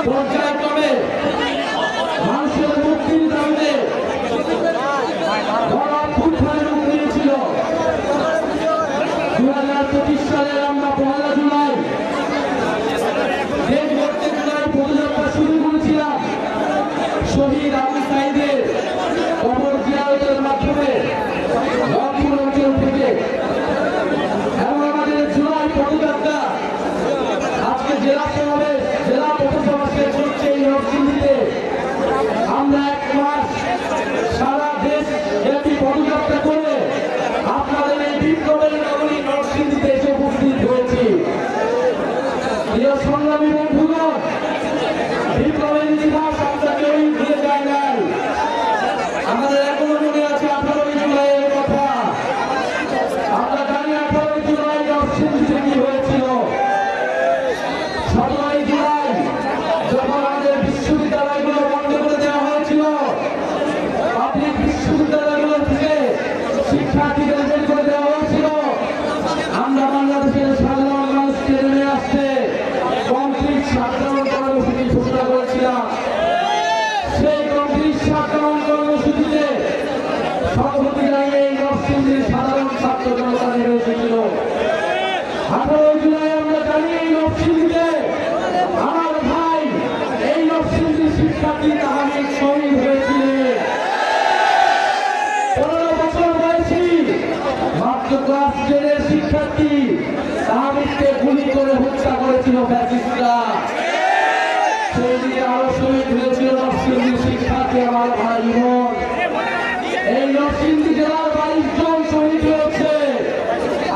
পর্যায়ক্রমে মানুষের মুক্তির দাবিতে গণঅভ্যুত্থানের রূপ নিয়েছিল। 2025 সালের আমরা 1 জুলাই দেশভক্তি জুলাই পদযাত্রা শুরু করেছিলাম শহীদ আবু সাঈদের কবর জিয়ারতের মাধ্যমে রংপুর অঞ্চল থেকে। এবং আমাদের জুলাই পদযাত্রা আজকে জেলা সমাবেশ জেলা পৌরসভা শেষ হচ্ছে এই নরসিংদীতে। আমরা 1 মাস সারা দেশ ব্যাপী পদযাত্রা করে আপনাদের এই বিপ্লবের নগরী নরসিংদীতে এসে উপস্থিত হয়েছি। প্রিয় সংগ্রামী বন্ধুগণ, বিপ্লবের ইতিহাস আমরা কেউই ভুলে যায় নাই। আমাদের এখনো মনে আছে 18 জুলাইয়ের কথা। আমরা জানি 18 জুলাই নরসিংদীতে কি হয়েছিল। 17 জুলাই যখন আমাদের বিশ্ববিদ্যালয়গুলো বন্ধ করে দেওয়া হয়েছিল, পাবলিক বিশ্ববিদ্যালয়গুলো থেকে শিক্ষার্থীদের বের করে দেওয়া হয়েছিল, আমরা বাংলাদেশের সাধারণ মানুষকে নেমে আসতে কমপ্লিট শাটডাউন কর্মসূচি ঘোষণা করেছিলাম। সেই কমপ্লিট শাটডাউন কর্মসূচিতে সভাপতি জানিয়ে এই নরসিংদীর সাধারণ ছাত্র জনতা নেমে এসেছিল। 18 জুলাই আমরা জানি এই নরসিংদীতে আমার ভাই এই নরসিংদীর শিক্ষার্থী তাহামিদ শহীদ হয়েছিলেন। 15 বছর বয়সী মাত্র ক্লাস 10 এর শিক্ষার্থী তাহামিদকে গুলি করে হত্যা করেছিল ফ্যাসিস্টরা। সেই দিকে আরো শহীদ হয়েছিল নরসিংদীর শিক্ষার্থী আমার ভাই ইমন। এই নরসিংদী জেলার 22 জন শহীদ হয়েছে।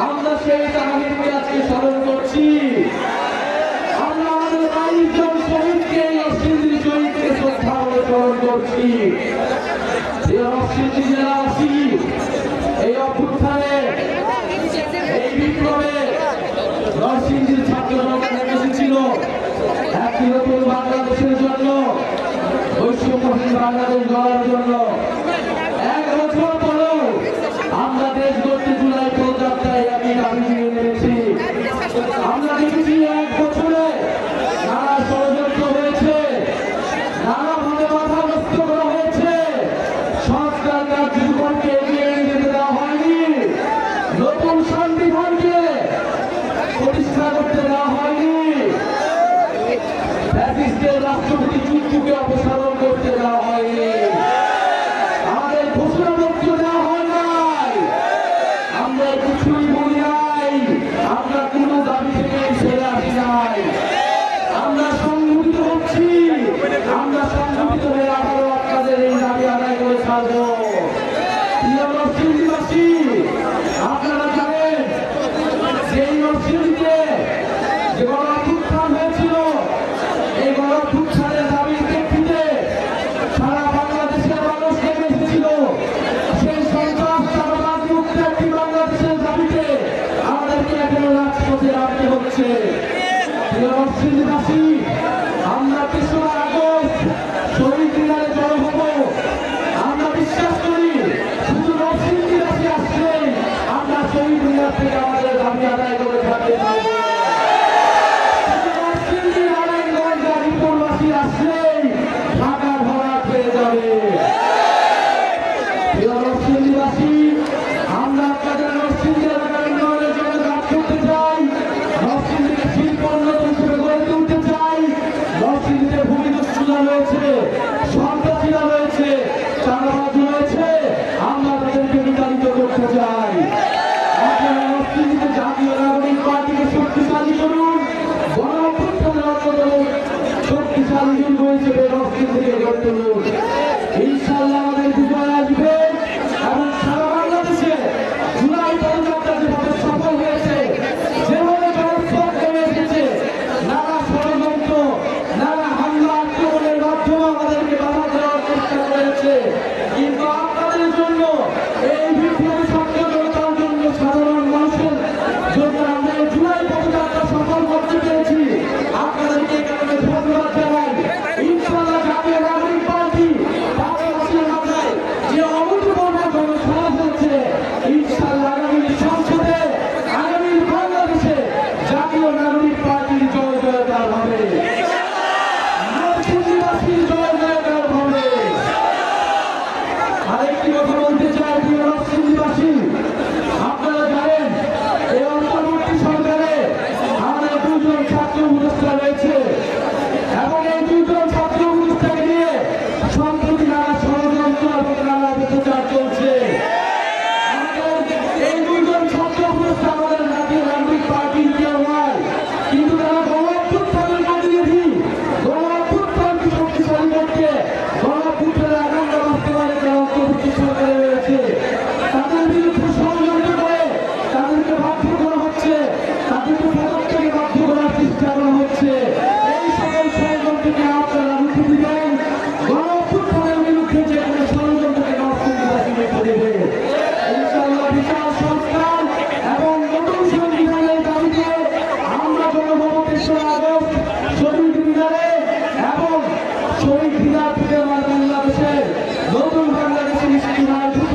আমরা সেই তাহামিদকে আজকে স্মরণ করছি। আমরা আমাদের 22 জন শহীদকে নরসিংদীর শহীদকে শ্রদ্ধা করে স্মরণ করছি। নরসিংদী জেলাবাসী এই অভ্যুত্থানে এই বিপ্লবে নরসিংদীর ছাত্র জনতা নেমে এসেছিল একটি নতুন বাংলাদেশের জন্য, বৈষম্যহীন বাংলাদেশ গড়ার জন্য। 1 বছর পরেও আমরা দেশ গড়তে জুলাই পদযাত্রায় একই দাবি নিয়ে নেমেছি। আমরা দেখেছি 1 বছরে নানা ষড়যন্ত্র হয়েছে, নানাভাবে বাধাগ্রস্ত করা হয়েছে। সংস্কার কার্যক্রমকে এগিয়ে নিয়ে যেতে দেওয়া হয়নি, নতুন সংবিধানকে প্রতিষ্ঠা করতে দেওয়া হয়নি, ফ্যাসিস্টের রাষ্ট্রপতি চুক্তিকে অপসারণ করতে দেওয়া হয়নি, আমাদের ঘোষণাপত্র দেওয়া হয় নাই। আমরা কিছুই বলি নাই, আমরা কোনো দাবি থেকে সেরে আসি নাই। আমরা সংগঠিত হচ্ছি, আমরা সংগঠিত হয়ে আবারও আপনাদের এই দাবি আদায় করে ছাড়বো। প্রিয় নরসিংদীবাসী, আপনারা জানেন যে এই নরসিংদীতে যে গণঅভ্যুত্থান হয়েছিল, এই গণঅভ্যুত্থানের দাবির প্রেক্ষিতে সারা বাংলাদেশের মানুষ নেমে এসেছিল। সেই সন্ত্রাস চাঁদাবাজ মুক্ত একটি বাংলাদেশের দাবিতে আমাদেরকে এখনো রাজপথে নামতে হচ্ছে। প্রিয় নরসিংদীবাসী, আমরা 3রা আগস্ট শহীদ মিনারে জড়ো হব। আমরা বিশ্বাস করি শুধু নরসিংদীবাসী আসলেই আমরা শহীদ মিনার থেকে আমাদের দাবি আদায় করে থাকতে পারবো। নরসিংদী নারায়ণগঞ্জ গাজীপুরবাসী আসলেই ঢাকা ভরাট হয়ে যাবে। প্রিয় নরসিংদীবাসী, আমরা আপনাদের নরসিংদী এলাকার উন্নয়নের জন্য কাজ করতে চাই। নরসিংদীকে শিল্প উন্নত হিসেবে গড়ে তুলতে চাই। নরসিংদীতে ভূমিদস্যুরা রয়েছে, সন্ত্রাসীরা রয়েছে, চাঁদাবাজ রয়েছে, আমরা তাদেরকে বিতাড়িত করতে চাই। আপনারা নরসিংদীতে জাতীয় নাগরিক পার্টিকে শক্তিশালী করুন। গণঅভ্যুত্থানের অন্যতম শক্তিশালী যুগ হিসেবে নরসিংদীকে গড়ে তুলুন। ইনশাআল্লাহ আমাদের বিজয় আসবে এবং সারা বাংলাদেশে জুলাই পদযাত্রা যেভাবে সফল হয়েছে, যেভাবে জনস্রোত নেমে এসেছে, নানা ষড়যন্ত্র নানা হামলা আক্রমণের মাধ্যমে আমাদেরকে বাধা দেওয়ার চেষ্টা করেছে, কিন্তু আপনাদের জন্য এই বিপ্লবী ছাত্র জনতার জন্য সাধারণ মানুষের জন্য আমরা এই জুলাই পদযাত্রা সফল করতে পেরেছি। আপনাদেরকে এই কারণে ধন্যবাদ জানাই। ইনশাআল্লাহ জাতীয় নাগরিক পার্টি পাশাপাশি মামলায় যে অভূতপূর্ব জনসভা হচ্ছে, ইনশাআল্লাহ আগামী সংসদে আগামী বাংলাদেশে জাতীয় নাগরিক পার্টির জয় জয়কার হবে। রায়